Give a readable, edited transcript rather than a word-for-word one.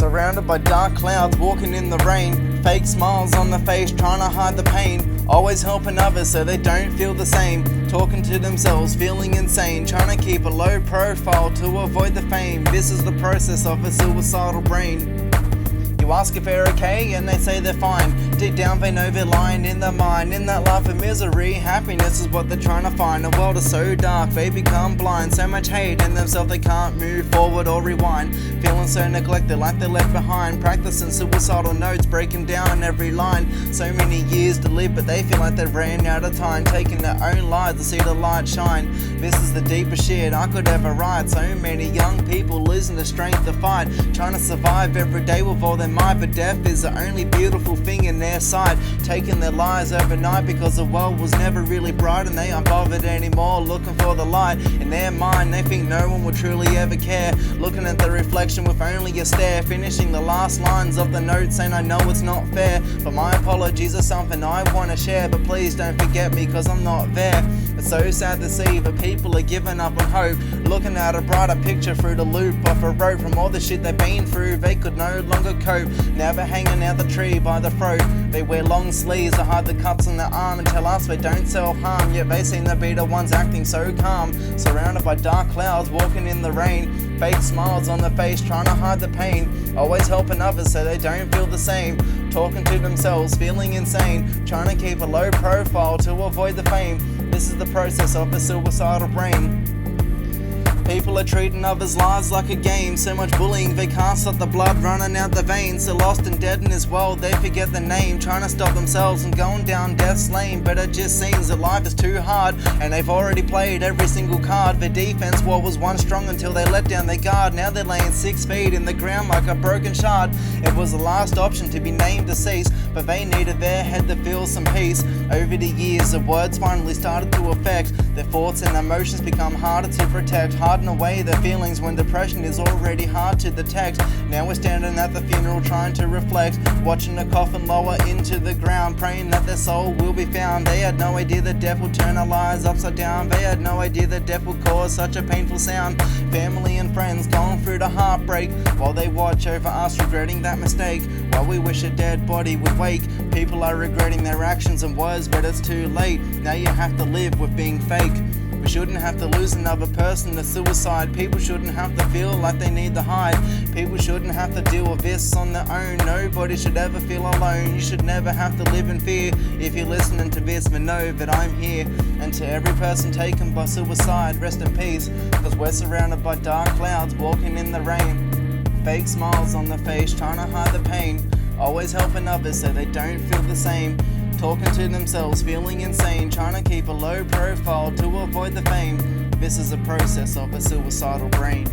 Surrounded by dark clouds, walking in the rain. Fake smiles on the face, trying to hide the pain. Always helping others so they don't feel the same. Talking to themselves, feeling insane. Trying to keep a low profile to avoid the fame. This is the process of a suicidal brain. You ask if they're okay and they say they're fine. Deep down they know they're lying in their mind. In that life of misery, happiness is what they're trying to find. The world is so dark, they become blind. So much hate in themselves they can't move forward or rewind. Feeling so neglected like they're left behind. Practicing suicidal notes, breaking down every line. So many years to live but they feel like they've ran out of time. Taking their own lives to see the light shine. This is the deepest shit I could ever write. So many young people losing the strength to fight. Trying to survive every day with all their might. But death is the only beautiful thing in their sight. Taking their lives overnight because the world was never really bright. And they aren't bothered anymore looking for the light. In their mind they think no one will truly ever care. Looking at the reflection with only a stare. Finishing the last lines of the note saying I know it's not fair. But my apologies are something I want to share. But please don't forget me cause I'm not there. It's so sad to see that people are giving up on hope. Looking at a brighter picture through the loop of a rope. From all the shit they've been through they could no longer cope. Now they're hanging out the tree by the throat. They wear long sleeves to hide the cuts on their arm and tell us they don't self-harm. Yet they seem to be the ones acting so calm. Surrounded by dark clouds, walking in the rain. Fake smiles on their face, trying to hide the pain. Always helping others so they don't feel the same. Talking to themselves, feeling insane. Trying to keep a low profile to avoid the fame. This is the process of the suicidal brain. People are treating others' lives like a game. So much bullying, they can't stop the blood running out the veins. They're lost and dead in this world, they forget the name. Trying to stop themselves and going down death's lane. But it just seems that life is too hard. And they've already played every single card. Their defense wall was once strong until they let down their guard. Now they're laying 6 feet in the ground like a broken shard. It was the last option to be named deceased. But they needed their head to feel some peace. Over the years, the words finally started to affect. Their thoughts and emotions become harder to protect. Hiding away their feelings when depression is already hard to detect. Now we're standing at the funeral trying to reflect. Watching the coffin lower into the ground. Praying that their soul will be found. They had no idea that death would turn our lives upside down. They had no idea that death would cause such a painful sound. Family and friends going through the heartbreak. While they watch over us regretting that mistake. While we wish a dead body would wake. People are regretting their actions and words, but it's too late. Now you have to live with being fake. We shouldn't have to lose another person to suicide. People shouldn't have to feel like they need to hide. People shouldn't have to deal with this on their own. Nobody should ever feel alone. You should never have to live in fear. If you're listening to this, then know that I'm here. And to every person taken by suicide, rest in peace. Cause we're surrounded by dark clouds, walking in the rain. Fake smiles on the face, trying to hide the pain. Always helping others so they don't feel the same. Talking to themselves, feeling insane. Trying to keep a low profile to avoid the fame. This is the process of a suicidal brain.